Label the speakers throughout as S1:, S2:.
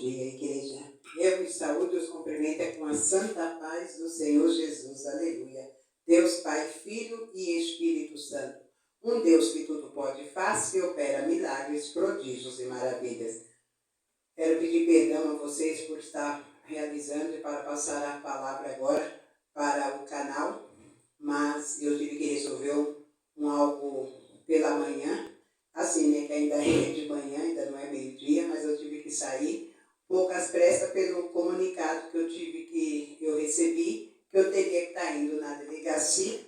S1: dia, igreja. Eu me saúdo e os cumprimento com a santa paz do Senhor Jesus. Aleluia. Deus Pai, Filho e Espírito Santo. Um Deus que tudo pode, faz, que opera milagres, prodígios e maravilhas. Quero pedir perdão a vocês por estar realizando e para passar a palavra agora para o canal, mas eu tive que resolver algo pela manhã, assim, né, que ainda é de manhã, ainda não é meio-dia, mas eu tive que sair poucas pressas pelo comunicado que eu recebi, que eu teria que estar indo na delegacia,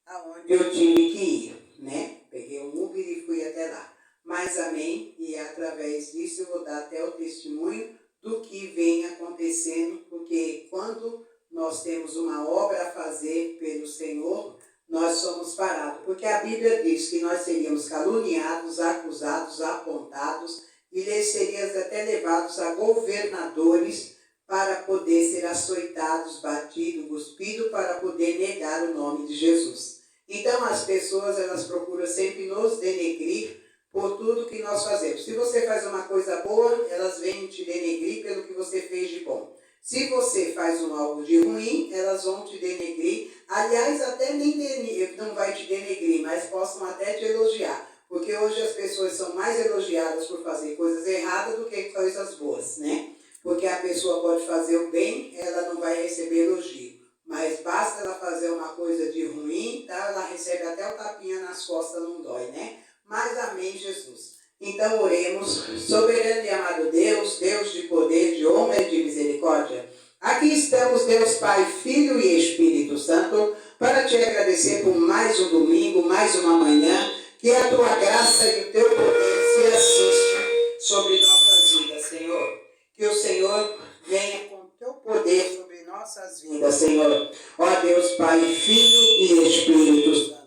S1: aonde eu tive que ir, né? Peguei um Uber e fui até lá. Mas amém, e através disso eu vou dar até o testemunho do que vem acontecendo, porque quando nós temos uma obra a fazer pelo Senhor, nós somos parados. Porque a Bíblia diz que nós seríamos caluniados, acusados, apontados, e seríamos até levados a governadores para poder ser açoitados, batidos, cuspidos, para poder negar o nome de Jesus. Então as pessoas, elas procuram sempre nos denegrir por tudo que nós fazemos. Se você faz uma coisa boa, elas vêm te denegrir pelo que você fez de bom. Se você faz algo de ruim, elas vão te denegrir. Aliás, até nem não vai te denegrir, mas possam até te elogiar. Porque hoje as pessoas são mais elogiadas por fazer coisas erradas do que coisas boas, né? Porque a pessoa pode fazer o bem, ela não vai receber elogio. Mas basta ela fazer uma coisa de ruim, tá? Ela recebe até o tapinha nas costas, não dói, né? Mas amém, Jesus. Então oremos. Soberano e amado Deus, Deus de poder, de honra e de misericórdia. Aqui estamos, Deus Pai, Filho e Espírito Santo, para te agradecer por mais um domingo, mais uma manhã, que a tua graça e o teu poder se assistam sobre nossas vidas, Senhor. Que o Senhor venha com o teu poder sobre nossas vidas, Senhor. Ó Deus Pai, Filho e Espírito Santo.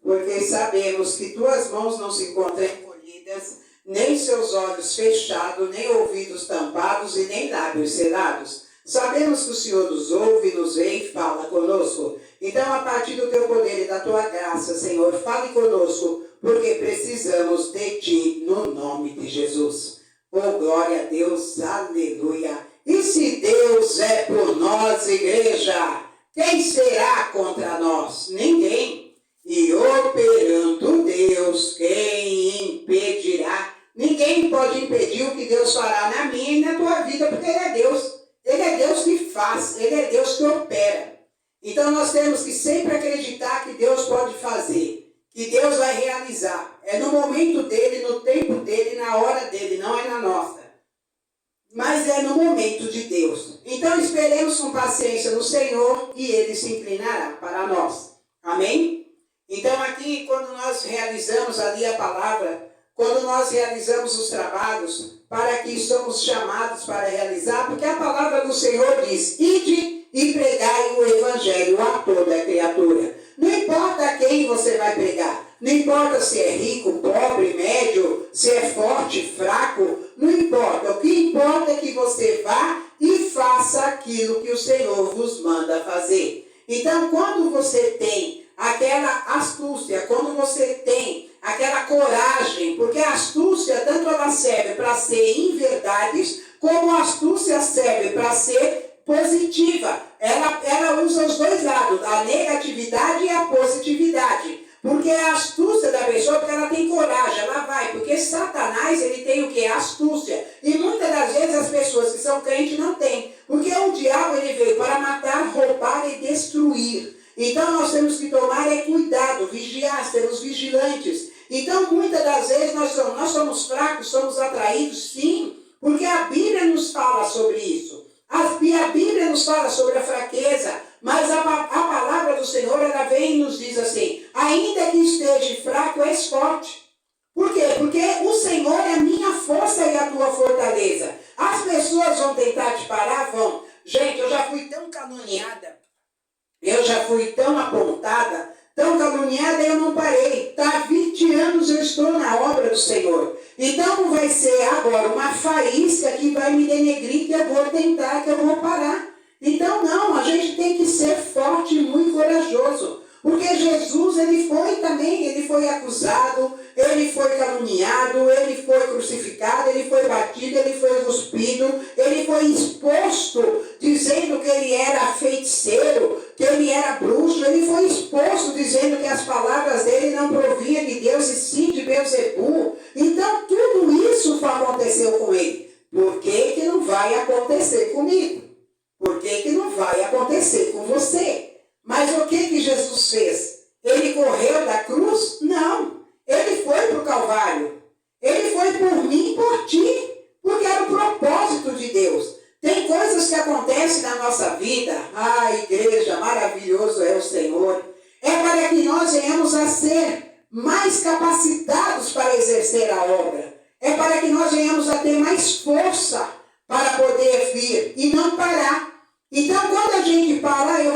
S1: Porque sabemos que tuas mãos não se encontram encolhidas, nem seus olhos fechados, nem ouvidos tampados e nem lábios selados. Sabemos que o Senhor nos ouve, nos vê e fala conosco. Então, a partir do teu poder e da tua graça, Senhor, fale conosco, porque precisamos de ti, no nome de Jesus. Oh, glória a Deus, aleluia. E se Deus é por nós, igreja, quem será contra nós? Ninguém. E operando Deus, quem impedirá? Ninguém pode impedir o que Deus fará na minha e na tua vida, porque Ele é Deus. Ele é Deus que faz, Ele é Deus que opera. Então nós temos que sempre acreditar que Deus pode fazer, que Deus vai realizar. É no momento dEle, no tempo dEle, na hora dEle, não é na nossa. Mas é no momento de Deus. Então esperemos com paciência no Senhor e Ele se inclinará para nós. Amém? Então aqui, quando nós realizamos ali a palavra, quando nós realizamos os trabalhos, para que somos chamados para realizar, porque a palavra do Senhor diz, ide e pregai o evangelho a toda criatura. Não importa a quem você vai pregar, não importa se é rico, pobre, médio, se é forte, fraco, não importa. O que importa é que você vá e faça aquilo que o Senhor vos manda fazer. Então, quando você tem aquela astúcia, quando você tem aquela coragem, porque a astúcia, tanto ela serve para ser inverdades, como a astúcia serve para ser positiva. Ela usa os dois lados, a negatividade e a positividade. Porque a astúcia da pessoa, porque ela tem coragem, ela vai. Porque Satanás, ele tem o quê? Astúcia. E muitas das vezes as pessoas que são crentes não têm. Porque o diabo, ele veio para matar, roubar e destruir. Então nós temos que tomar cuidado, vigiar, sermos vigilantes. Então muitas das vezes nós somos fracos, somos atraídos, sim, porque a Bíblia nos fala sobre isso. A Bíblia nos fala sobre a fraqueza, mas a palavra do Senhor, ela vem e nos diz assim, ainda que esteja fraco, és forte. Por quê? Porque o Senhor é a minha força e a tua fortaleza. As pessoas vão tentar te parar? Vão. Gente, eu já fui tão caluniada. Eu já fui tão apontada, tão caluniada, eu não parei. Há 20 anos eu estou na obra do Senhor. Então não vai ser agora uma faísca que vai me denegrir, que eu vou tentar, que eu vou parar. Então não, a gente tem que ser forte e muito corajoso. Porque Jesus, ele foi acusado, ele foi caluniado, ele foi crucificado, ele foi batido, ele foi cuspido, ele foi exposto, dizendo que ele era feiticeiro, que ele era bruxo, ele foi exposto dizendo que as palavras dele não provinham de Deus e sim de Beelzebu. Então tudo isso aconteceu com ele. Por que que não vai acontecer comigo? Por que que não vai acontecer com você? Mas o que Jesus fez? Ele correu da cruz? Não. Ele foi para o Calvário. Ele foi por mim e por ti. Porque era o propósito de Deus. Tem coisas que acontecem na nossa vida. Igreja, maravilhoso é o Senhor. É para que nós venhamos a ser mais capacitados para exercer a obra. É para que nós venhamos a ter mais força para poder vir e não parar. Então, quando a gente parar, eu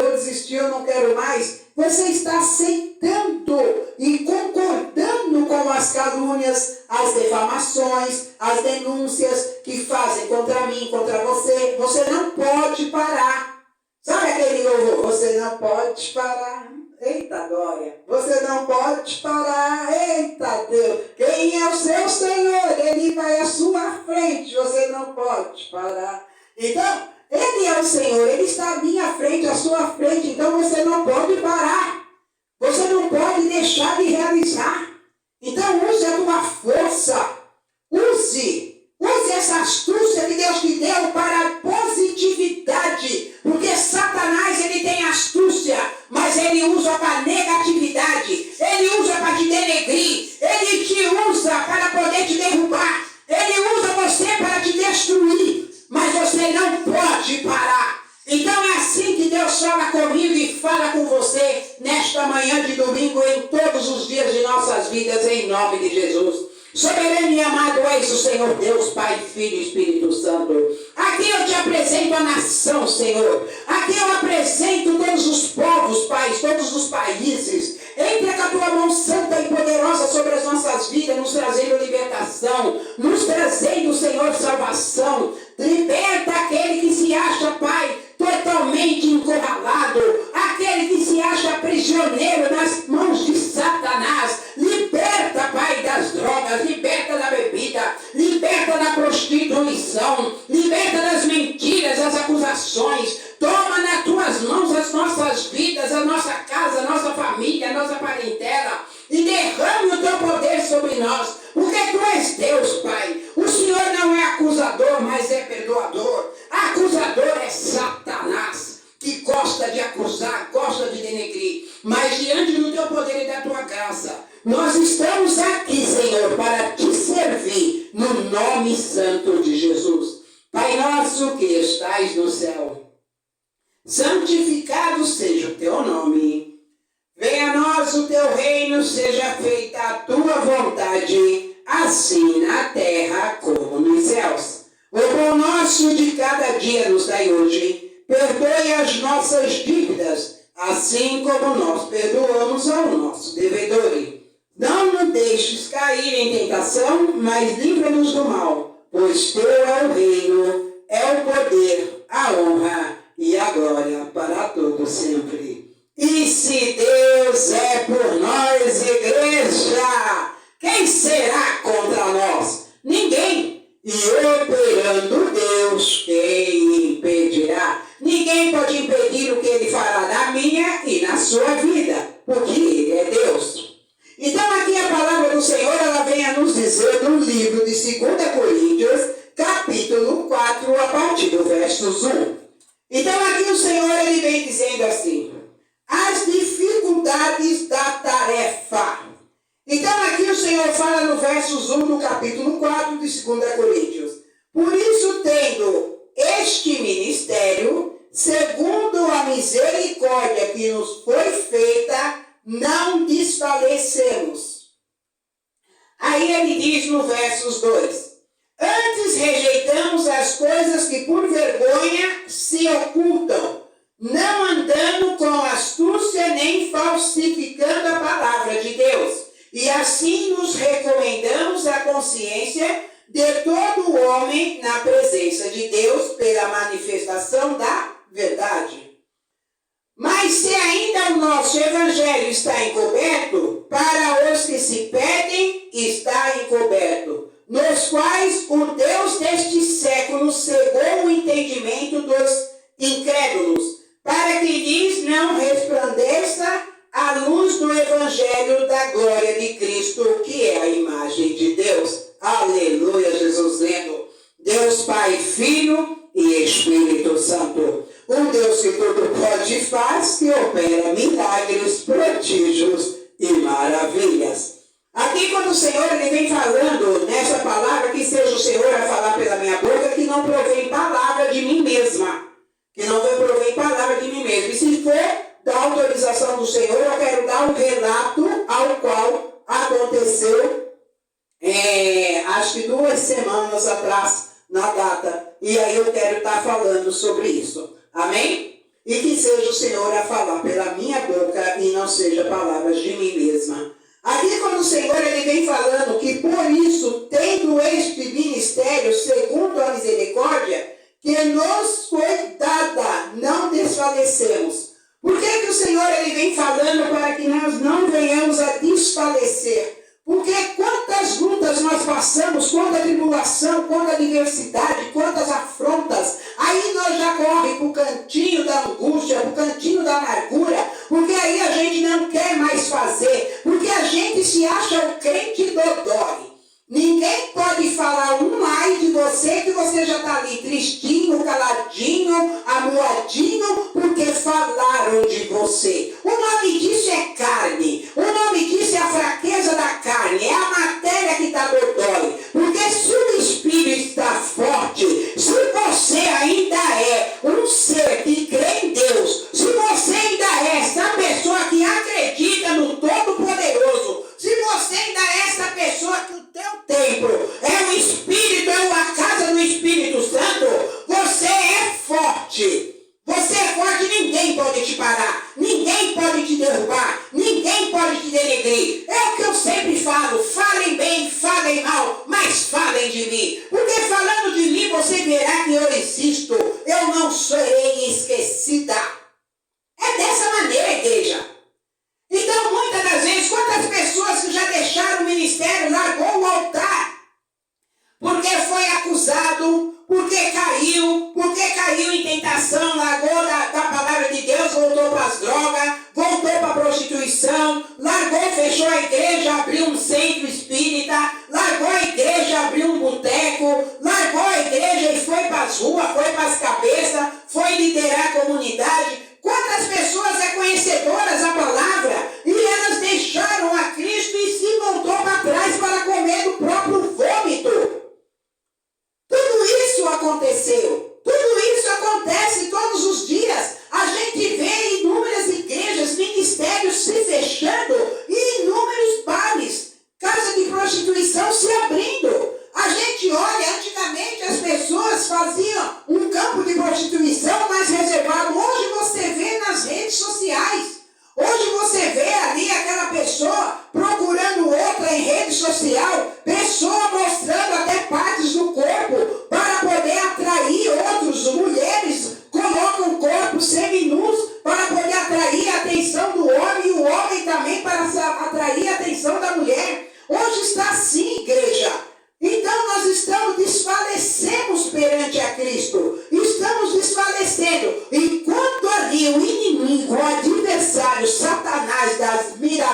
S1: vou desistir, eu não quero mais, você está aceitando e concordando com as calúnias, as defamações, as denúncias que fazem contra mim, contra você. Você não pode parar. Sabe aquele louvor? Você não pode parar. Eita glória! Você não pode parar. Eita Deus! Quem é o seu Senhor? Ele vai à sua frente. Você não pode parar. Então, Ele é o Senhor. Ele está à minha frente, à sua frente. Então, você não pode parar. Você não pode deixar de realizar. Então, use a tua força. Use essa astúcia que Deus te deu para a positividade. Porque Satanás, ele tem astúcia, mas ele usa para negatividade. Ele usa para te denegrir. Ele te usa para poder te derrubar. Ele usa você para te destruir. Mas você não pode parar. Então é assim que Deus fala comigo e fala com você nesta manhã de domingo, em todos os dias de nossas vidas, em nome de Jesus. Soberano e amado és o Senhor Deus, Pai, Filho e Espírito Santo. Aqui eu te apresento a nação, Senhor. Aqui eu apresento todos os povos, Pai, todos os países. Entra com a tua mão santa e poderosa sobre as nossas vidas, nos trazendo libertação, nos trazendo, Senhor, salvação. Liberta aquele que se acha, Pai, totalmente encurralado, aquele que se acha prisioneiro nas mãos de Satanás. Liberta, Pai, das drogas, liberta da bebida, liberta da prostituição, liberta das mentiras, das acusações. Toma nas tuas mãos as nossas vidas, a nossa casa, a nossa família, a nossa parentela, e derrame o teu poder sobre nós, porque tu és Deus, Pai. O Senhor não é acusador, mas é perdoador. Acusador é Satanás, que gosta de acusar, gosta de denegrir. Mas diante do teu poder e da tua graça, nós estamos aqui, Senhor, para te servir, no nome santo de Jesus. Pai nosso que estais no céu, santificado seja o teu nome. Venha a nós o teu reino, seja feita a tua vontade, assim na terra como nos céus. O pão nosso de cada dia nos dai hoje. Perdoe as nossas dívidas, assim como nós perdoamos ao nosso devedor. Não nos deixes cair em tentação, mas livra-nos do mal. Pois teu é o reino, é o poder, a honra e a glória para todo sempre. E se Deus é por nós, igreja, quem será contra nós? Ninguém. E operando Deus, quem impedirá? Ninguém pode impedir o que Ele fará na minha e na sua vida, porque Ele é Deus. Então aqui a palavra do Senhor, ela vem a nos dizer no livro de 2 Coríntios, capítulo 4, a partir do verso 1. Então aqui o Senhor, ele vem dizendo assim: as dificuldades da tarefa. Então aqui o Senhor fala no verso 1 do capítulo 4 de 2 Coríntios. Por isso, tendo este ministério, segundo a misericórdia que nos foi feita, não desfalecemos. Aí ele diz no verso 2: antes rejeitamos as coisas que por vergonha se ocultam, não andando com astúcia nem falsificando a palavra de Deus. E assim nos recomendamos a consciência de todo homem na presença de Deus pela manifestação da verdade. Mas se ainda o nosso evangelho está encoberto, para os que se perdem está encoberto, nos quais o Deus deste século cegou o entendimento dos incrédulos, para que lhes não resplandeça a luz do evangelho da glória de Cristo, que é a imagem de Deus. Aleluia, Jesus lendo. Deus Pai, Filho e Espírito Santo. Um Deus que tudo pode e faz, que opera milagres, prodígios e maravilhas. Aqui quando o Senhor ele vem falando nessa palavra, que seja o Senhor a falar pela minha boca, que não provém palavra de mim mesma. Que não provém palavra de mim mesma. E se for da autorização do Senhor, eu quero dar um relato ao qual aconteceu, acho que 2 semanas atrás, na data. E aí eu quero estar falando sobre isso. Amém? E que seja o Senhor a falar pela minha boca e não seja palavras de mim mesma. Aqui quando o Senhor ele vem falando que por isso, tendo este ministério segundo a misericórdia, que nos foi dada, não desfalecemos. Por que o Senhor ele vem falando para que nós não venhamos a desfalecer? Porque quantas lutas nós passamos, quanta tribulação, quanta adversidade, quantas afrontas, aí nós já corre para o cantinho da angústia, para o cantinho da amargura, porque aí a gente não quer mais fazer, porque a gente se acha o crente dodói. Ninguém pode falar um ai de você, que você já está ali tristinho, caladinho, amuadinho, porque falaram de você. O nome disso é carne. O nome disso é a fraqueza da carne. É a matéria que está dodói. Porque se o espírito está forte, se você ainda é um ser que crê em Deus, se você ainda é essa pessoa que acredita no Todo-Poderoso, se você ainda é essa pessoa que o teu templo é o Espírito, é a casa do Espírito Santo, você é forte. Você é forte, ninguém pode te parar, ninguém pode te derrubar, ninguém pode te denegrir. É o que eu sempre falo, falem bem, falem mal, mas falem de mim. Porque falando de mim, você verá que eu existo, eu não serei esquecida. É dessa maneira, igreja. Então, muitas das vezes, quantas pessoas que já deixaram o ministério, largou o altar, porque foi acusado, porque caiu em tentação, largou da palavra de Deus, voltou para as drogas, voltou para a prostituição, largou, fechou a igreja, abriu um centro espírita, largou a igreja, abriu um boteco, largou a igreja e foi para as ruas, foi para as cabeças, foi liderar a comunidade. Quantas pessoas é conhecedoras da palavra e elas deixaram a Cristo e se voltou para trás para comer do próprio vômito? Tudo isso aconteceu. Tudo isso acontece todos os dias. A gente vê inúmeras igrejas, ministérios se fechando e inúmeros bares, casas de prostituição se abrindo. A gente olha, antigamente as pessoas faziam um campo de prostituição mais reservado. Hoje você vê nas redes sociais. Hoje você vê ali aquela pessoa procurando outra em rede social, pessoa mostrando até partes do corpo para poder atrair outros. Mulheres colocam corpos seminus para poder atrair a atenção do homem e o homem também para atrair a atenção da mulher. Hoje está assim, igreja. Então nós desfalecemos perante a Cristo. Estamos desfalecendo. Enquanto ali o inimigo, o adversário, Satanás, da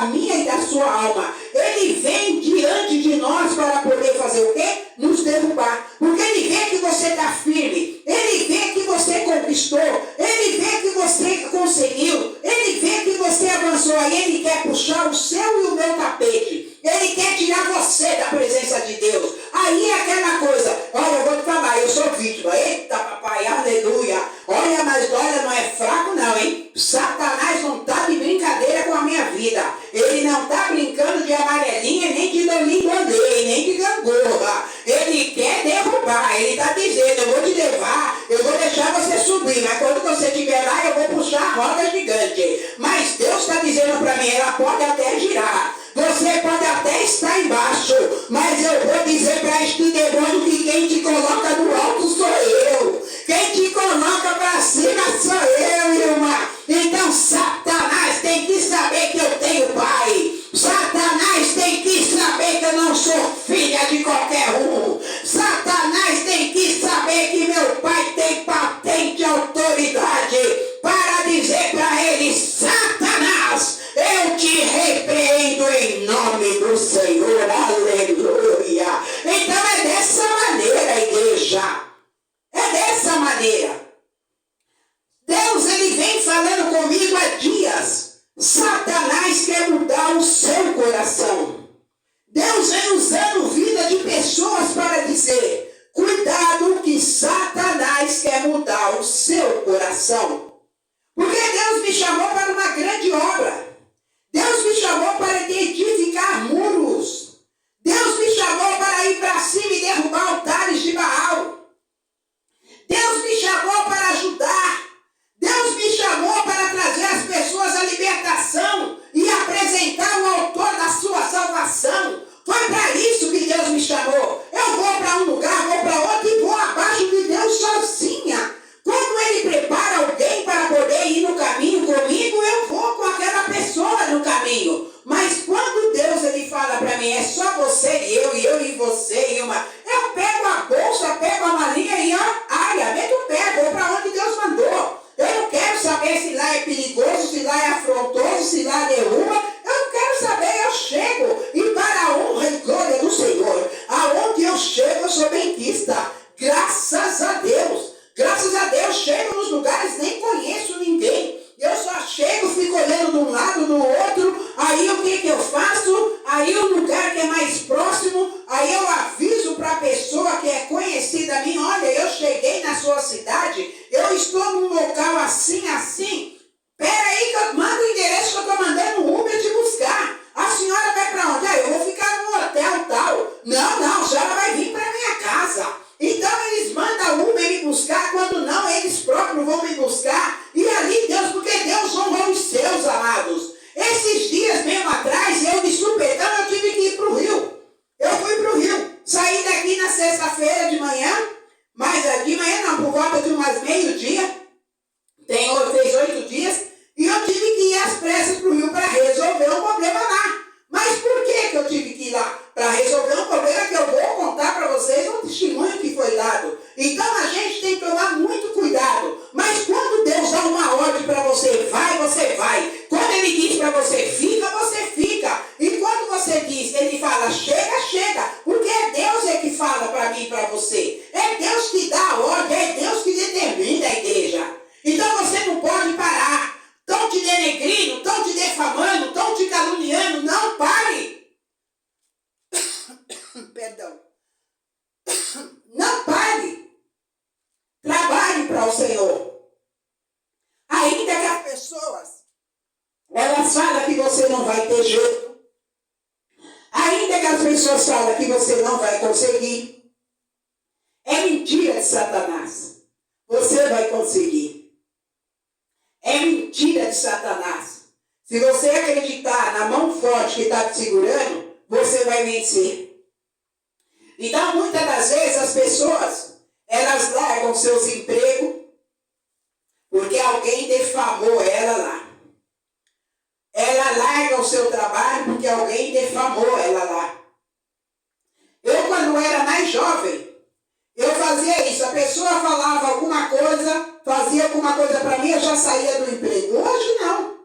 S1: minha e da sua alma, ele vem diante de nós para poder fazer o quê? Nos derrubar. Porque ele vê que você está firme. Ele vê que você conquistou. Ele vê que você conseguiu. Ele vê que você avançou. Aí ele quer puxar o seu e o meu tapete. Ele quer tirar você da presença de Deus. Aí é aquela coisa, olha, eu vou te falar, eu sou vítima. Eita, papai, aleluia. Olha, mas olha, não é fraco não, hein? Satanás não está de brincadeira com a minha vida. Ele não está brincando de amarelinha, nem de dolinguandê, nem de gangorra. Ele quer derrubar. Ele está dizendo, eu vou te levar, eu vou deixar você subir, mas quando você estiver lá, eu vou puxar a roda gigante. Mas Deus está dizendo para mim, ela pode até girar. Você pode até estar embaixo, mas eu vou dizer para este demônio que quem te coloca no alto sou eu. Quem te coloca para cima sou eu, irmã. Então Satanás tem que saber que eu tenho pai. Satanás tem que saber que eu não sou filha de qualquer um. Satanás tem que saber que meu pai tem patente e autoridade para dizer para ele: Satanás, eu te repreendo em nome do Senhor. Aleluia. Então é dessa maneira, igreja. É dessa maneira. Deus, ele vem falando comigo há dias. Satanás quer mudar o seu coração. Deus vem usando vida de pessoas para dizer: cuidado que Satanás quer mudar o seu coração. Porque Deus me chamou para uma grande obra. Deus me chamou para edificar muros. Deus me chamou para ir para cima e derrubar altares de Baal. Deus me chamou para ajudar. Deus me chamou para trazer as pessoas à libertação e apresentar o autor da sua salvação. Foi para isso que Deus me chamou. Eu vou para um lugar, vou para outro e vou abaixo de Deus sozinha. Quando Ele prepara alguém para poder ir no caminho comigo, eu vou com aquela pessoa no caminho. Mas quando Deus ele fala para mim: é só você e eu e você e uma... Eu pego a bolsa, pego a malinha e meto o pé, vou para onde Deus mandou. Eu não quero saber se lá é perigoso, se lá é afrontoso, se lá derruba. Eu não quero saber, eu chego. E para a honra e glória do Senhor, aonde eu chego, eu sou benquista. Graças a Deus. Graças a Deus, chego nos lugares, nem conheço ninguém. Eu só chego, fico olhando de um lado, do outro. Aí o que eu faço? Aí o lugar que é mais próximo, aí eu aviso para a pessoa que é conhecida a mim: olha, eu cheguei na sua cidade, eu estou num local assim, assim. Pera aí que eu mando o endereço que eu estou mandando o Uber te buscar. A senhora vai para onde? Eu vou ficar num hotel tal. Não, a senhora vai vir para minha casa. Então eles mandam o Uber me buscar, quando não, eles próprios vão me buscar. E ali Deus, porque Deus honra os seus, amados. Esses dias mesmo atrás, eu de supetão, eu tive que ir para o Rio. Eu fui para o Rio. Saí daqui na sexta-feira de manhã, mas de manhã não, por volta de umas meio-dia. Fez 8 dias. E eu tive que ir às pressas para o Rio para resolver um problema lá. Mas por que eu tive que ir lá? Para resolver um problema que eu vou contar para vocês, um testemunho que foi dado. Então a gente tem que tomar muito cuidado. Mas quando Deus dá uma ordem para você: vai, você vai. Quando Ele diz para você: fica, você fica. E quando você diz, Ele fala: chega, chega. Porque é Deus que fala para mim e para você. É Deus que dá a ordem, é Deus que determina a igreja. Então você não pode parar. Estão te denegrindo, estão te defamando, estão te caluniando. Não pare. Perdão. Não pare. Trabalhe para o Senhor. Ainda que as pessoas, elas falam que você não vai ter jeito. Ainda que as pessoas falam que você não vai conseguir. É mentira de Satanás. Você vai conseguir. É mentira de Satanás. Se você acreditar na mão forte que está te segurando, você vai vencer. Então, muitas das vezes, as pessoas, elas largam seus empregos porque alguém defamou ela lá. Ela larga o seu trabalho porque alguém defamou ela lá. Eu, quando era mais jovem, eu fazia isso. A pessoa falava alguma coisa, fazia alguma coisa para mim, eu já saía do emprego. Hoje não.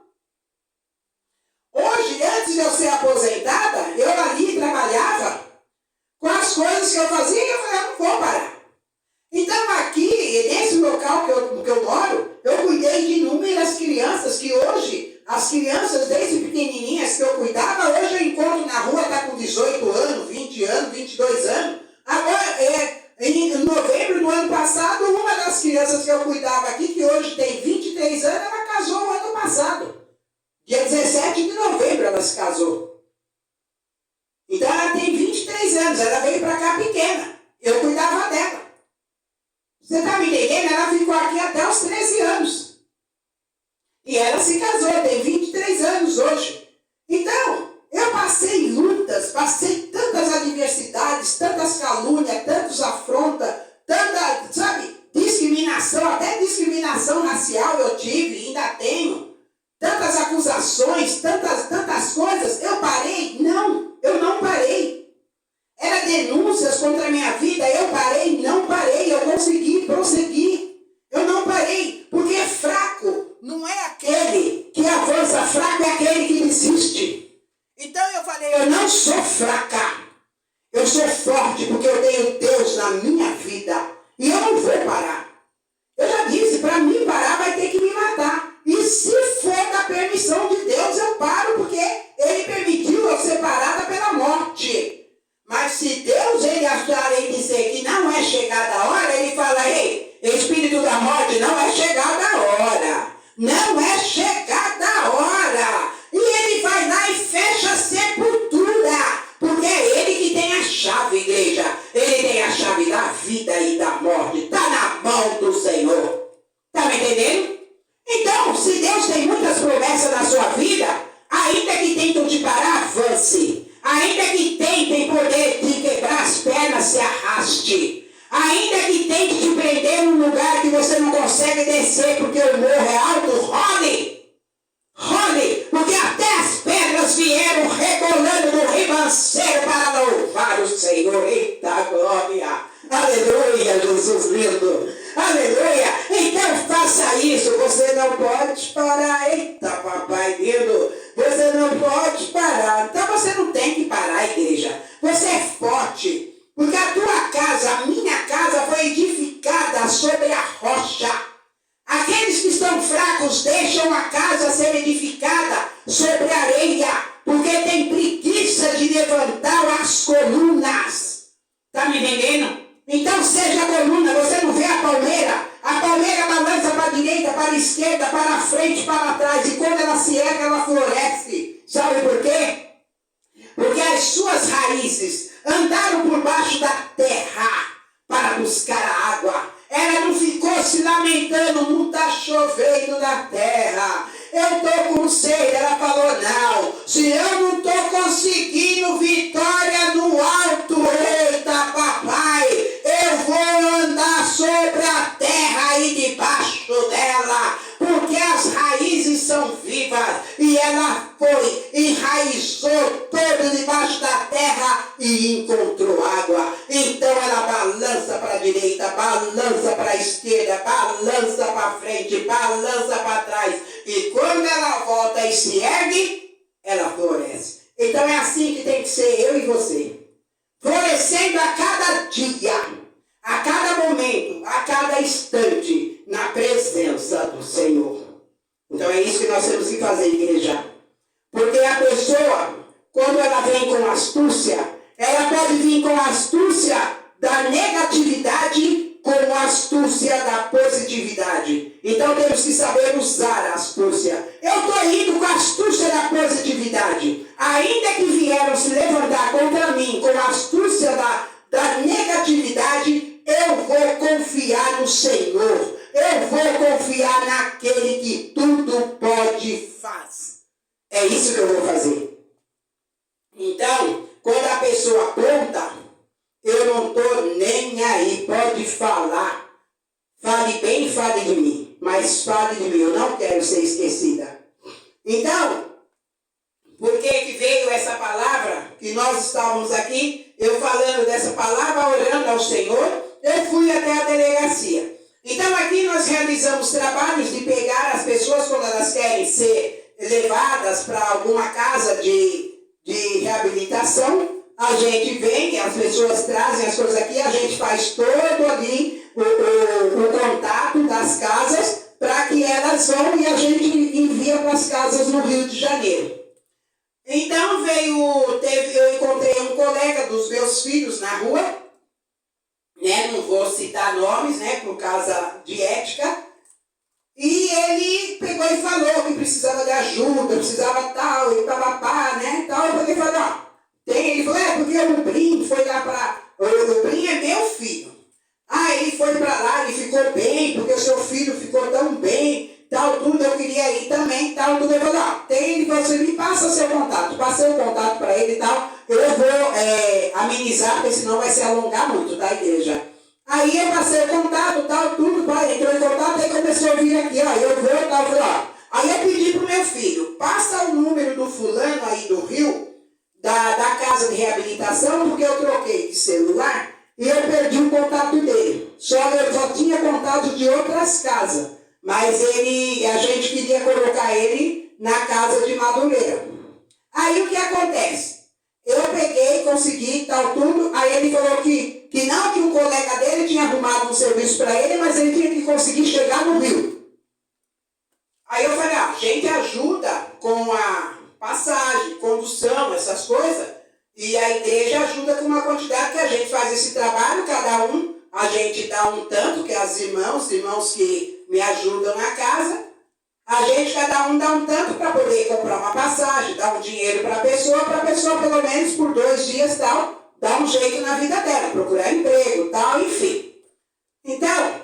S1: Hoje, antes de eu ser aposentada, eu ali trabalhava com as coisas que eu fazia e eu falei: eu não vou parar. Então aqui, nesse local que eu moro, eu cuidei de inúmeras crianças que hoje, as crianças desde pequenininhas que eu cuidava, hoje eu encontro na rua, está com 18 anos, 20 anos, 22 anos. Agora, em novembro do ano passado, uma das crianças que eu cuidava aqui, que hoje tem 23 anos, ela casou no ano passado. Dia 17 de novembro ela se casou. Então ela tem 23 anos, ela veio para cá pequena. Eu cuidava dela. Você está me entendendo? Ela ficou aqui até os 13 anos. E ela se casou, tem 23 anos hoje. Então, eu passei lutas, passei tantas adversidades, tantas calúnias, tantos afrontas, tanta, discriminação, até discriminação racial eu tive, ainda tenho. contra a minha vida, eu parei, não parei, eu consegui prosseguir. Eu não parei, porque fraco não é aquele que avança, fraco é aquele que desiste. Então eu falei, eu não sou fraca, eu sou forte porque eu tenho Deus na minha vida e eu não vou parar. Eu já disse, para mim parar vai ter que me matar. E se for da permissão de Deus, eu paro, porque Ele permitiu eu ser parada pela morte. Mas se Deus ele achar e dizer que não é chegada a hora, Ele fala, ei, espírito da morte, não é chegada a hora. Não é chegada a hora. E Ele vai lá e fecha a sepultura. Porque é Ele que tem a chave, igreja. Ele tem a chave da vida e da morte. Está na mão do Senhor. Está me entendendo? Então, se Deus tem muitas promessas na sua vida, ainda que tentam te parar, avance. Ainda que tentem poder te quebrar as pernas, se arraste. Ainda que tente te prender num lugar que você não consegue descer porque o morro é alto, role. Role, porque até as pedras vieram rebolando no ribanceiro para louvar o Senhor. Eita glória! Aleluia, Jesus lindo! Aleluia! Então faça isso, você não pode parar. Eita, papai lindo! Você não pode parar. Então você não tem que parar, igreja. Você é forte, porque a tua casa, a minha casa foi edificada sobre a rocha. Aqueles que estão fracos deixam a casa ser edificada sobre a areia, porque tem preguiça de levantar as colunas. Está me entendendo? Então seja coluna, você não vê a palmeira balança para a direita, para a esquerda, para a frente, para trás, e quando ela se ergue, ela floresce. Sabe por quê? Porque as suas raízes andaram por baixo da terra para buscar a água. Ela não ficou se lamentando, não está chovendo na terra. Eu estou com sede. Ela falou, não, se eu não estou conseguindo vitória no alto, eita papai, eu vou andar sobre a terra e debaixo dela, porque as raízes são vivas. E ela foi, enraizou todo debaixo da terra e encontrou água. Então ela balança para a direita, balança para a esquerda, balança para frente, balança para trás. E quando ela volta e se ergue, ela floresce. Então é assim que tem que ser eu e você. Florescendo a cada dia, a cada momento, a cada instante, na presença do Senhor. Então é isso que nós temos que fazer, igreja. Porque a pessoa, quando ela vem com astúcia, ela pode vir com a astúcia da negatividade com a astúcia da positividade. Então temos que saber usar a astúcia. Eu estou indo com a astúcia da positividade. Ainda que vieram se levantar contra mim com a astúcia da negatividade, eu vou confiar no Senhor. Eu vou confiar naquele que tudo pode fazer. É isso que eu vou fazer. Então, quando a pessoa aponta, eu não estou nem aí, pode falar. Fale bem, fale de mim, mas fale de mim, eu não quero ser esquecida. Então, por que veio essa palavra? Que nós estávamos aqui, eu falando dessa palavra, orando ao Senhor, eu fui até a delegacia. Então aqui nós realizamos trabalhos de pegar as pessoas quando elas querem ser levadas para alguma casa de reabilitação. A gente vem, as pessoas trazem as coisas aqui, a gente faz todo ali o contato das casas para que elas vão e a gente envia para as casas no Rio de Janeiro. Então eu encontrei um colega dos meus filhos na rua, né, não vou citar nomes, né, por causa de ética, e ele pegou e falou que precisava de ajuda, precisava tal, e papapá, né, tal, eu peguei e falei, ó, ele falou, porque o Brim foi lá para... O Brim é meu filho. Ah, ele foi para lá, ele ficou bem, porque o seu filho ficou tão bem, tal, tudo, eu queria ir também, tal, tudo. Eu falei, ó, ele falou assim, me passa seu contato. Passei o contato para ele e tal. Eu vou amenizar, porque senão vai se alongar muito, tá, igreja? Aí eu passei o contato, tal, tudo, pai, entrou em contato, aí começou a vir aqui, ó, eu vou, tal, falei, ó. Aí eu pedi pro meu filho, passa o número do fulano aí do Rio, da casa de reabilitação porque eu troquei de celular e eu perdi o contato dele. Eu só tinha contato de outras casas, mas a gente queria colocar ele na casa de Madureira. Aí o que acontece? Eu peguei, consegui, tal, tudo, aí ele falou que não, que um colega dele tinha arrumado um serviço para ele, mas ele tinha que conseguir chegar no Rio. Aí eu falei, a gente ajuda com a passagem, condução, essas coisas, e a igreja ajuda com uma quantidade que a gente faz esse trabalho, cada um, a gente dá um tanto, que as irmãos que me ajudam na casa, a gente, cada um dá um tanto para poder comprar uma passagem, dar um dinheiro para a pessoa pelo menos por 2 dias, tal, dar um jeito na vida dela, procurar emprego, tal, enfim. Então,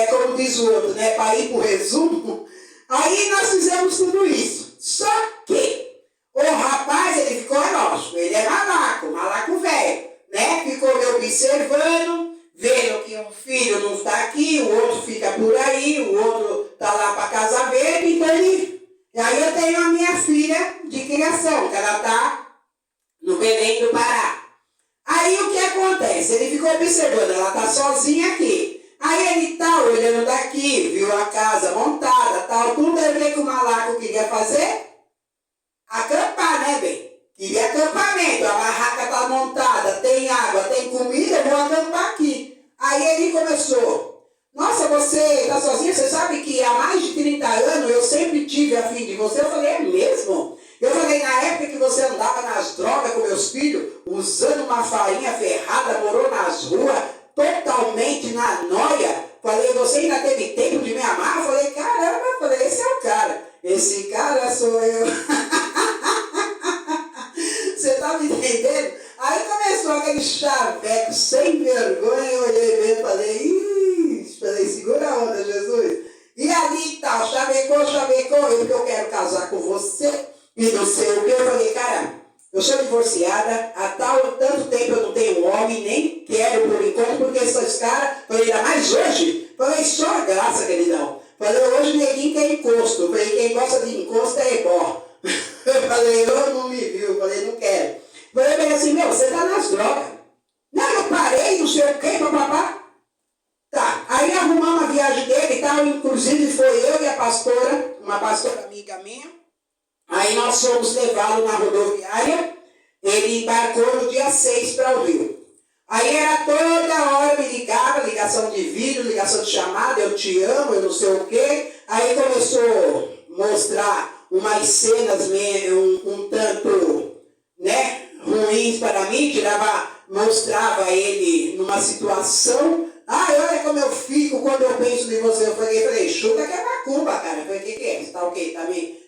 S1: como diz o outro, né, para ir para o resumo, aí nós fizemos tudo isso. Só que o rapaz, ele ficou, lógico, ele é malaco velho, né, ficou me observando, vendo que um filho não está aqui, o outro fica por aí, o outro está lá para Casa Verde, então ele... E aí eu tenho a minha filha de criação, que ela está no Belém do Pará. Aí o que acontece? Ele ficou observando, ela está sozinha aqui. Aí ele está olhando daqui, viu a casa montada, tal, tudo, aí o que o malaco queria fazer? Acampar, né, bem? Queria acampamento, a barraca está montada, tem água, tem comida, eu vou acampar aqui. Aí ele começou, nossa, você está sozinha? Você sabe que há mais de 30 anos eu sempre tive a fim de você? Eu falei, é mesmo? Eu falei, na época que você andava nas drogas com meus filhos, usando uma farinha ferrada, morou nas ruas, totalmente na noia. Falei, você ainda teve tempo de me amar? Eu falei, caramba, esse é o cara. Esse cara sou eu. Você tá me entendendo? Aí começou aquele chaveco sem vergonha, eu olhei mesmo e falei, segura a onda, Jesus. E ali tal, chavecou, eu quero casar com você, e não sei o que. Eu falei, cara, eu sou divorciada, há tanto tempo eu não tenho homem, nem quero por enquanto, porque esses caras, falei, ainda mais hoje, falei, só a graça, queridão. Falei, hoje ninguém quer encosto, falei, quem gosta de encosto é ebó. Eu falei, eu não me viu, falei, não quero. Falei bem assim, você tá nas drogas. Não, eu parei, não sei o quê, papapá. Tá, aí arrumamos a viagem dele e tal, inclusive foi eu e a pastora, uma pastora amiga minha. Aí nós fomos levá-lo na rodoviária, ele embarcou no dia 6 para o Rio. Aí era toda hora, me ligava, ligação de vídeo, ligação de chamada, eu te amo, eu não sei o quê. Aí começou a mostrar umas cenas um tanto, né, ruins para mim, mostrava ele numa situação. Olha como eu fico quando eu penso em você. Eu falei, chuta que é macumba, cara. Eu falei, o que é? Você tá o quê?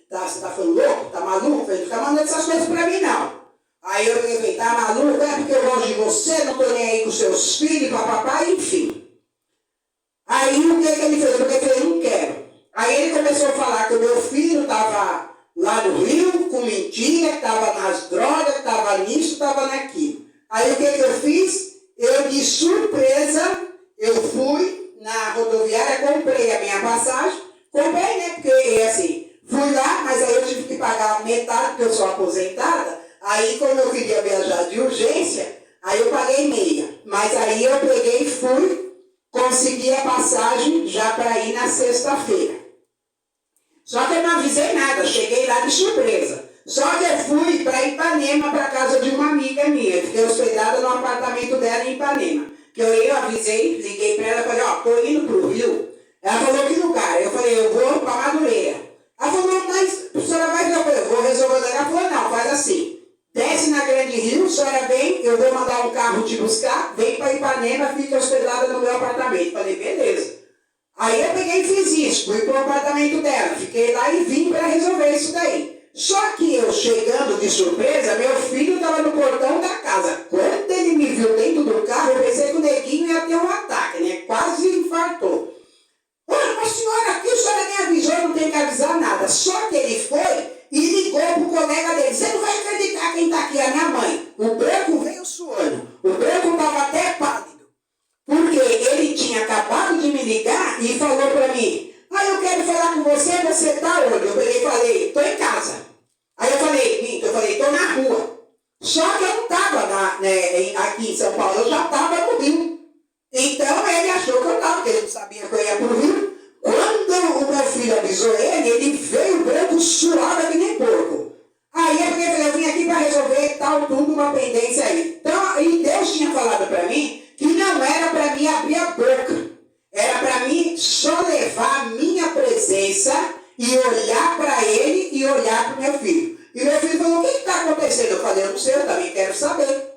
S1: Você tá ficando louco? Tá maluco? Eu falei, não fica mandando essas coisas pra mim, não. Aí eu falei, tá maluco? É porque eu gosto de você, não tô nem aí com seus filhos, papapá, enfim. Aí o que ele fez? Porque eu falei, não quero. Aí ele começou a falar que o meu filho estava lá no Rio, com mentira, estava nas drogas, estava nisso, estava naquilo. Aí o que eu fiz? Eu, de surpresa, eu fui na rodoviária, comprei a minha passagem, comprei, né? Porque, assim, fui lá, mas aí eu tive que pagar metade, porque eu sou aposentada. Aí, como eu queria viajar de urgência, aí eu paguei meia. Mas aí eu peguei e fui, consegui a passagem já para ir na sexta-feira. Só que eu não avisei nada, cheguei lá de surpresa. Só que eu fui para Ipanema, para casa de uma amiga minha. Fiquei hospedada no apartamento dela em Ipanema. Que eu avisei, liguei para ela e falei, tô indo pro Rio. Ela falou, que lugar? Eu falei, eu vou para Madureira. Ela falou, mas a senhora vai ver? Eu vou resolver. Ela falou, não, faz assim. Desce na Grande Rio, a senhora vem, eu vou mandar um carro te buscar, vem para Ipanema, fica hospedada no meu apartamento. Falei, beleza. Aí eu peguei e fiz isso, fui pro apartamento dela, fiquei lá e vim para resolver isso daí. Só que eu chegando de surpresa, meu filho estava no portão da casa. Quando ele me viu dentro do carro, eu pensei que o neguinho ia ter um ataque, né? Quase infartou. A senhora aqui, a senhora nem avisou, não tem que avisar nada. Só que ele foi e ligou pro colega dele. Você não vai acreditar quem está aqui, a minha mãe. O branco veio suando. O branco estava até pálido. Porque ele tinha acabado de me ligar e falou para mim, eu quero falar com você, você está onde? Eu peguei e falei, estou em casa. Aí eu falei, tô na rua. aqui em São Paulo, eu já estava no Rio. Então ele achou que eu estava, porque ele não sabia que eu ia para o Rio. Quando o meu filho avisou ele veio branco, suado que nem porco. Aí eu vim aqui para resolver tal, tudo, uma pendência aí. Então, e Deus tinha falado para mim que não era para mim abrir a boca. Era para mim só levar a minha presença e olhar para ele e olhar para o meu filho. E meu filho falou, o que está acontecendo? Eu falei, eu não sei, eu também quero saber.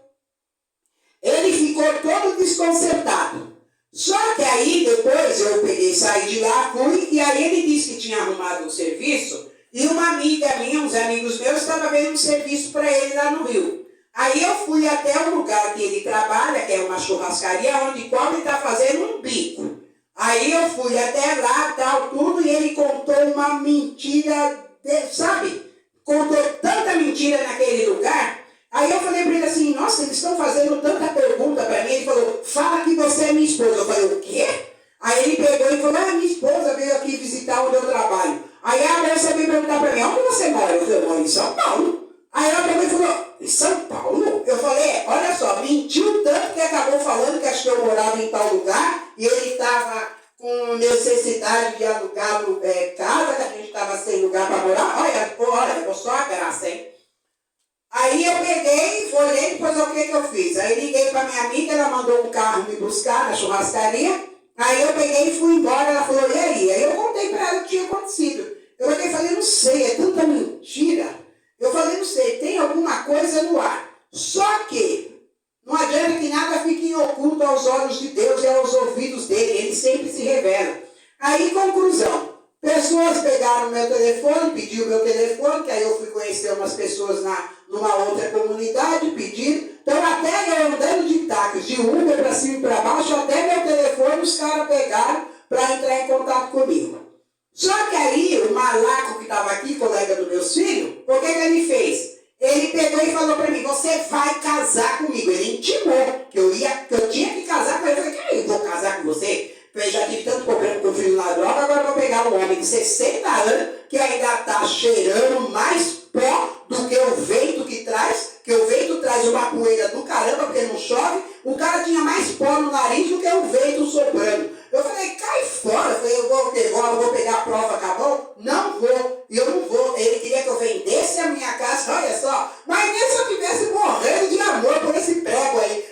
S1: Ele ficou todo desconcertado. Só que aí depois eu peguei, saí de lá, fui, e aí ele disse que tinha arrumado um serviço, e uma amiga minha, uns amigos meus, estavam vendo um serviço para ele lá no Rio. Aí eu fui até o lugar que ele trabalha, que é uma churrascaria, onde ele está fazendo um bico. Aí eu fui até lá, tal, tudo, e ele contou uma mentira, sabe? Contou tanta mentira naquele lugar. Aí eu falei para ele assim, nossa, eles estão fazendo tanta pergunta para mim. Ele falou, fala que você é minha esposa. Eu falei, o quê? Aí ele pegou e falou, minha esposa veio aqui visitar onde eu trabalho. Aí a moça veio perguntar para mim, onde você mora? Eu falei, eu moro em São Paulo. Aí ela pegou e falou, em São Paulo? Eu falei, olha só, mentiu tanto que acabou falando que acho que eu morava em tal lugar e ele estava com necessidade de alugar casa, que a gente estava sem lugar para morar. Olha, eu sou a graça, hein? Aí eu peguei, olhei, depois o que eu fiz? Aí liguei para minha amiga, ela mandou um carro me buscar na churrascaria. Aí eu peguei e fui embora, ela falou, e aí? Aí eu contei para ela o que tinha acontecido. Eu falei, não sei, é tanta mentira. Eu falei, não sei, tem alguma coisa no ar. Só que não adianta que nada fique oculto aos olhos de Deus e aos ouvidos dele, ele sempre se revela. Aí, conclusão, pessoas pegaram meu telefone, pediu meu telefone, que aí eu fui conhecer umas pessoas numa outra comunidade, pediram. Então, até eu andando de táxi, de Uber para cima e para baixo, até meu telefone os caras pegaram para entrar em contato comigo. Só que aí, o malaco que estava aqui, colega dos meus filhos, o que ele fez? Ele pegou e falou para mim, você vai casar comigo. Ele intimou que eu tinha que casar com ele. Eu falei, eu vou casar com você? Eu já tive tanto problema com o filho na droga, agora eu vou pegar um homem de 60 anos que ainda está cheirando mais pó do que o vento que traz, que o vento traz uma poeira do caramba, porque não chove. O cara tinha mais pó no nariz do que o vento soprando. Eu falei, cai fora. Eu falei, eu vou pegar a prova, acabou? Não vou, eu não vou. Ele queria que eu vendesse a minha casa, olha só. Mas nem se eu estivesse morrendo de amor por esse prego aí.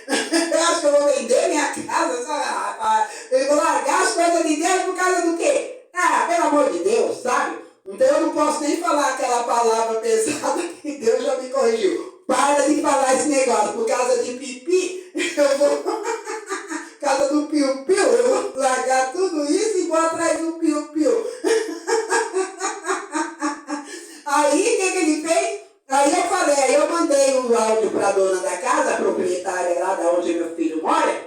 S1: Eu acho que eu vou vender minha casa, sabe? Eu vou largar as coisas de Deus por causa do quê? Ah, pelo amor de Deus, sabe? Então eu não posso nem falar aquela palavra pesada que Deus já me corrigiu. Para de falar esse negócio, por causa de pipi, eu vou... por causa do piu-piu, eu vou largar tudo isso e vou atrás do piu-piu. Aí, o que ele fez? Aí eu mandei um áudio para a dona da casa, a proprietária lá da onde meu filho mora,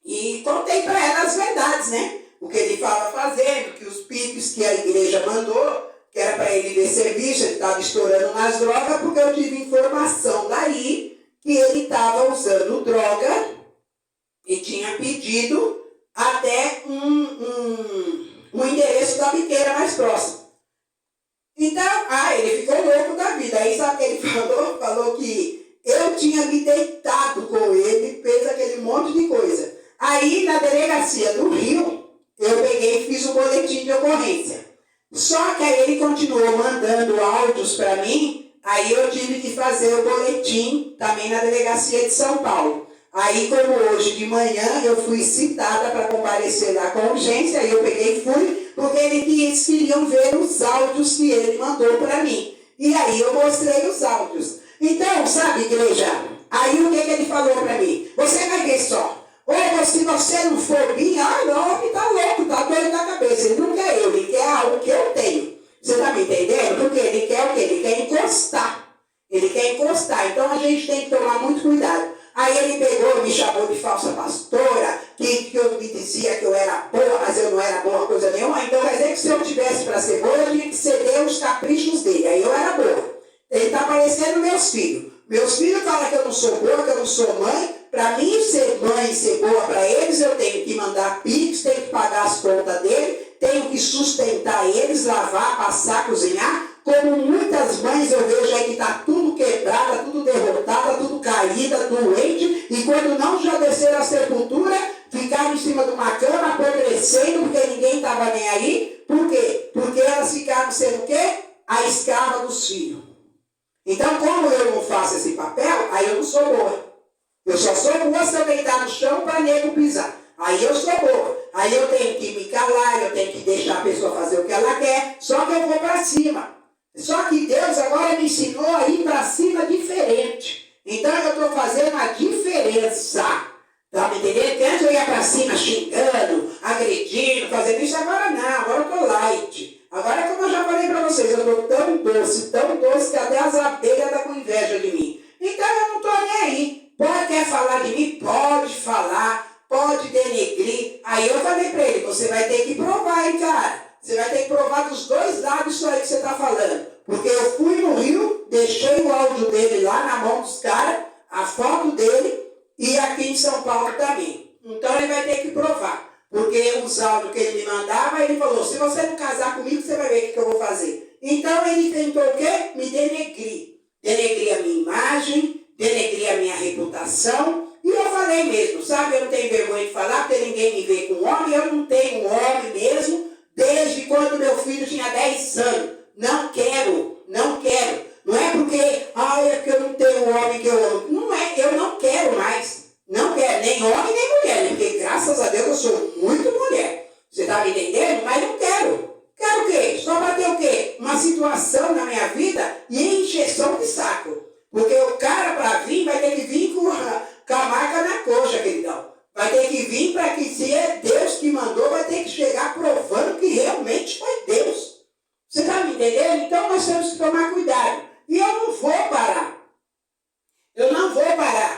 S1: e contei para ela as verdades, né? O que ele estava fazendo, que os pipes que a igreja mandou, que era para ele ver serviço, ele estava estourando nas drogas, porque eu tive informação daí que ele estava usando droga e tinha pedido até um endereço da biqueira mais próximo. Então, ele ficou louco da vida. Aí sabe o que ele falou? Falou que eu tinha me deitado com ele, fez aquele monte de coisa. Aí na delegacia do Rio, eu peguei e fiz um boletim de ocorrência. Só que aí ele continuou mandando áudios para mim, aí eu tive que fazer o boletim também na delegacia de São Paulo. Aí, como hoje de manhã, eu fui citada para comparecer lá com urgência, aí eu peguei e fui, porque eles queriam ver os áudios que ele mandou para mim. E aí eu mostrei os áudios. Então, sabe, igreja, aí o que ele falou para mim? Você vai ver só. Ou se você não for vir, não, ele tá louco, tá doido da cabeça. Ele não quer eu, ele quer algo que eu tenho. Você tá me entendendo? Porque ele quer o quê? Ele quer encostar. Ele quer encostar. Então a gente tem que tomar muito cuidado. Aí ele pegou, me chamou de falsa pastora, que eu me dizia que eu era boa, mas eu não era boa coisa nenhuma. Então quer dizer que se eu tivesse para ser boa, eu tinha que ceder os caprichos dele. Aí eu era boa. Ele está parecendo meus filhos. Meus filhos falam que eu não sou boa, que eu não sou mãe. Para mim ser mãe e ser boa para eles, eu tenho que mandar pix, tenho que pagar as contas dele, tenho que sustentar eles, lavar, passar, cozinhar. Como muitas mães eu vejo aí que está tudo quebrada, tudo derrotada, tudo caída, doente, e quando não já desceram à sepultura, ficaram em cima de uma cama, apodrecendo, porque ninguém estava nem aí. Por quê? Porque elas ficaram sendo o quê? A escrava dos filhos. Então, como eu não faço esse papel, aí eu não sou boa. Eu só sou boa se eu deitar no chão para nego pisar. Aí eu sou boa. Aí eu tenho que me calar, eu tenho que deixar a pessoa fazer o que ela quer, só que eu vou para cima. Só que Deus agora me ensinou a ir para cima diferente. Então eu estou fazendo a diferença. Tá me entendendo? Porque antes eu ia para cima xingando, agredindo, fazendo isso. Agora não, agora eu estou light. Agora, como eu já falei para vocês, eu estou tão doce, que até as abelhas estão com inveja de mim. Então eu não estou nem aí. Quer falar de mim? Pode falar, pode denegrir. Aí eu falei para ele, você vai ter que provar, hein, cara? Você vai ter que provar dos dois lados isso aí que você está falando. Porque eu fui no Rio, deixei o áudio dele lá na mão dos caras, a foto dele, e aqui em São Paulo também. Então ele vai ter que provar. Porque os áudios que ele me mandava, ele falou, se você não casar comigo, você vai ver o que eu vou fazer. Então ele tentou o quê? Me denegrir. Denegrir a minha imagem, denegrir a minha reputação. E eu falei mesmo, sabe? Eu não tenho vergonha de falar, porque ninguém me vê com homem. Eu não tenho um homem mesmo, desde quando meu filho tinha 10 anos. Não quero. Não é porque, é porque eu não tenho um homem que eu amo. Não é, eu não quero mais. Não quero, nem homem nem mulher, né? Porque graças a Deus eu sou muito mulher. Você está me entendendo? Mas não quero. Quero o quê? Só para ter o quê? Uma situação na minha vida e encheção de saco. Porque o cara para vir vai ter que vir com a marca na coxa, queridão. Vai ter que vir para que, se é Deus que mandou, vai ter que chegar provando que realmente foi Deus. Você está me entendendo? Então nós temos que tomar cuidado. E eu não vou parar.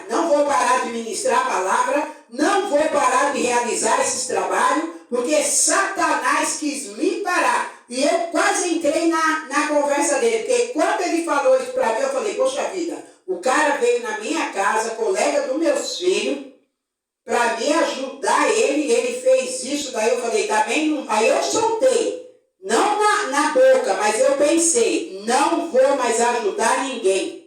S1: Não vou parar de ministrar a palavra, não vou parar de realizar esses trabalhos, porque Satanás quis me parar. E eu quase entrei na conversa dele, porque quando ele falou isso para mim, eu falei, poxa vida, o cara veio na minha casa, colega dos meus filhos, para me ajudar ele fez isso, daí eu falei, tá bem? Aí eu soltei, não na boca, mas eu pensei, não vou mais ajudar ninguém.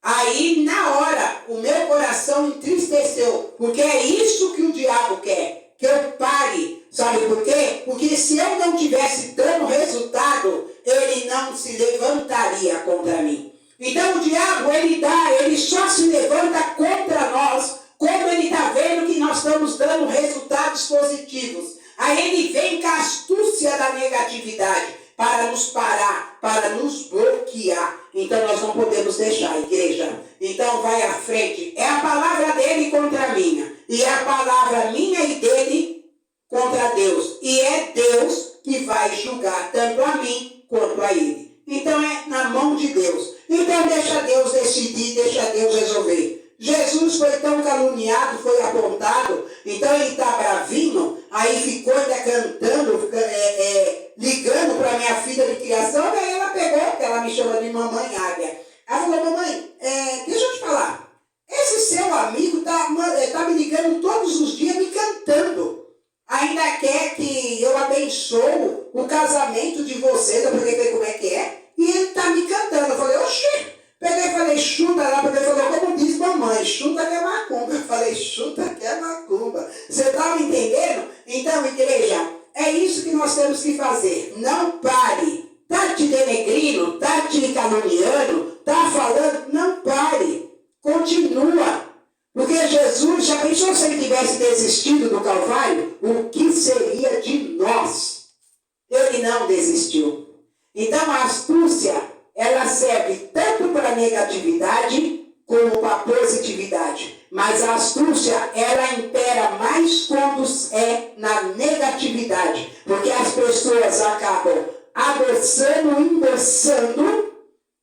S1: Aí, na hora, o meu coração entristeceu, porque é isso que o diabo quer, que eu pare. Sabe por quê? Porque se eu não tivesse dando resultado, ele não se levantaria contra mim. Então o diabo, ele só se levanta contra nós, quando ele está vendo que nós estamos dando resultados positivos. Aí ele vem com a astúcia da negatividade, para nos parar, para nos bloquear. Então nós não podemos deixar, igreja. Então vai à frente. É a palavra dele contra a minha. E é a palavra minha e dele contra Deus. E é Deus que vai julgar tanto a mim quanto a ele. Então é na mão de Deus. Então deixa Deus decidir, deixa Deus resolver. Jesus foi tão caluniado, foi apontado, então ele está bravinho, aí ficou ainda cantando, ligando para minha filha de criação, daí ela pegou, porque ela me chama de mamãe águia. Ela falou, mamãe, deixa eu te falar, esse seu amigo está me ligando todos os dias me cantando. Ainda quer que eu abençoo o casamento de vocês, eu falei, como é que é? E ele está me cantando. Eu falei, oxê. Peguei e falei, chuta lá, porque ele falou, como diz mamãe, chuta que é macumba. Eu falei, chuta que é macumba. Você está me entendendo? Então, igreja, é isso que nós temos que fazer. Não pare. Está te denegrindo, está te caluniando, está falando, não pare. Continua. Porque Jesus, já pensou se ele tivesse desistido do Calvário? O que seria de nós? Ele não desistiu. Então, a astúcia, ela serve tanto para a negatividade como para a positividade. Mas a astúcia, ela impera mais quando é na negatividade. Porque as pessoas acabam adoçando, endossando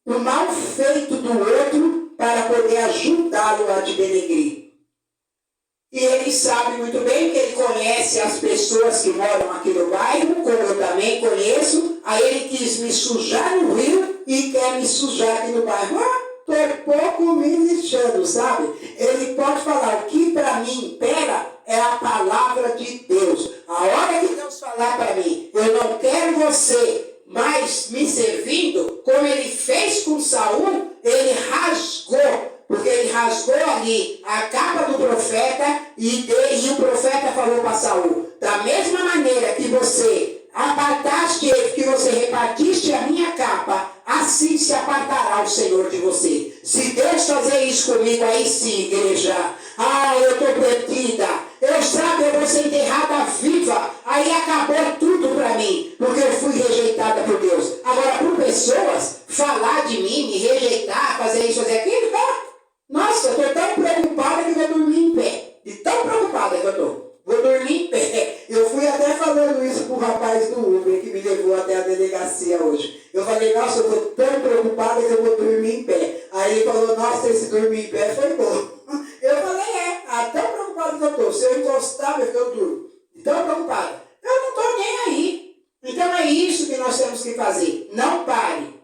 S1: o mal feito do outro para poder ajudá-lo a te denegrir. E ele sabe muito bem que ele conhece as pessoas que moram aqui no bairro, como eu também conheço. Aí ele quis me sujar no Rio e quer me sujar aqui no bairro. Estou pouco me lixando, sabe? Ele pode falar, o que para mim impera é a palavra de Deus. A hora que Deus falar para mim, eu não quero você mais me servindo, como ele fez com Saul, ele rasgou. Porque ele rasgou ali a capa do profeta e o profeta falou para Saul: da mesma maneira que você apartaste ele, que você repartiste a minha capa, assim se apartará o Senhor de você. Se Deus fazer isso comigo, aí sim, igreja. Eu estou perdida. Eu vou ser enterrada viva. Aí acabou tudo para mim, porque eu fui rejeitada por Deus. Agora, por pessoas falar de mim, me rejeitar, fazer isso, fazer aquilo, nossa, eu estou tão preocupada que vou dormir em pé. E tão preocupada que eu estou. Vou dormir em pé. Eu fui até falando isso para o rapaz do Uber que me levou até a delegacia hoje. Eu falei: nossa, eu estou tão preocupada que eu vou dormir em pé. Aí ele falou: nossa, esse dormir em pé foi bom. Eu falei: tão preocupada que eu estou. Se eu encostar, eu durmo. Tão preocupada. Eu não estou nem aí. Então é isso que nós temos que fazer. Não pare.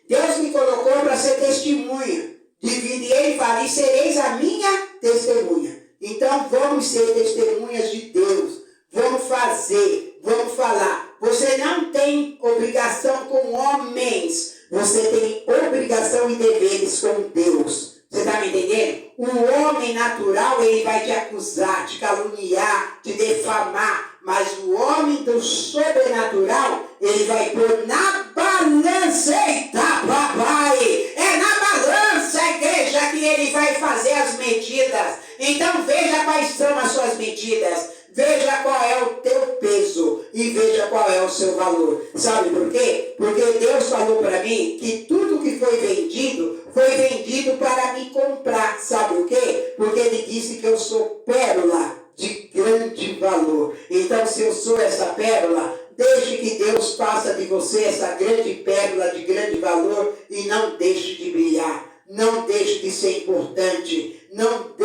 S1: Deus me colocou para ser testemunha de vida. E ele fala: e sereis a minha testemunha. Então vamos ser testemunhas de Deus. Vamos fazer, vamos falar. Você não tem obrigação com homens. Você tem obrigação e deveres com Deus. Você está me entendendo? O homem natural, ele vai te acusar, te caluniar, te defamar. Mas o homem do sobrenatural, ele vai pôr na balança. Eita, papai! É na balança, igreja, que ele vai fazer as medidas. Então veja quais são as suas medidas. Veja qual é o teu peso e veja qual é o seu valor. Sabe por quê? Porque Deus falou para mim que tudo que foi vendido para me comprar. Sabe o quê? Porque ele disse que eu sou pérola de grande valor. Então, se eu sou essa pérola, deixe que Deus faça de você essa grande pérola de grande valor e não deixe de brilhar. Não deixe de ser importante. Não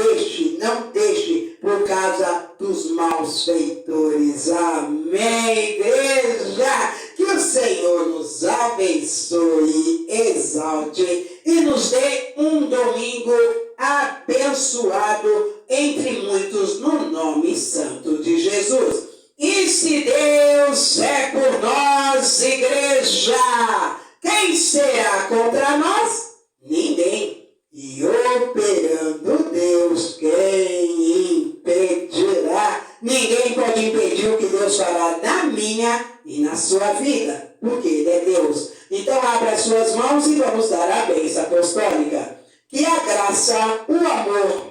S1: deixe por causa dos maus feitores. Amém, igreja? Que o Senhor nos abençoe, exalte e nos dê um domingo abençoado entre muitos, no nome santo de Jesus. E se Deus é por nós, igreja, quem será contra nós? Ninguém. E operando Deus, quem impedirá? Ninguém pode impedir o que Deus fará na minha e na sua vida, porque Ele é Deus. Então abra as suas mãos e vamos dar a bênção apostólica. Que a graça, o amor,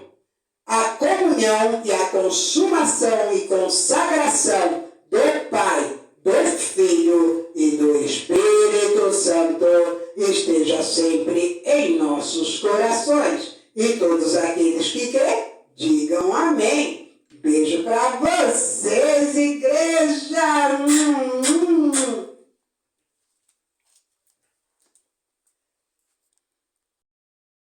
S1: a comunhão e a consumação e consagração do Pai, do Filho e do Espírito Santo esteja sempre em nossos corações. E todos aqueles que creem,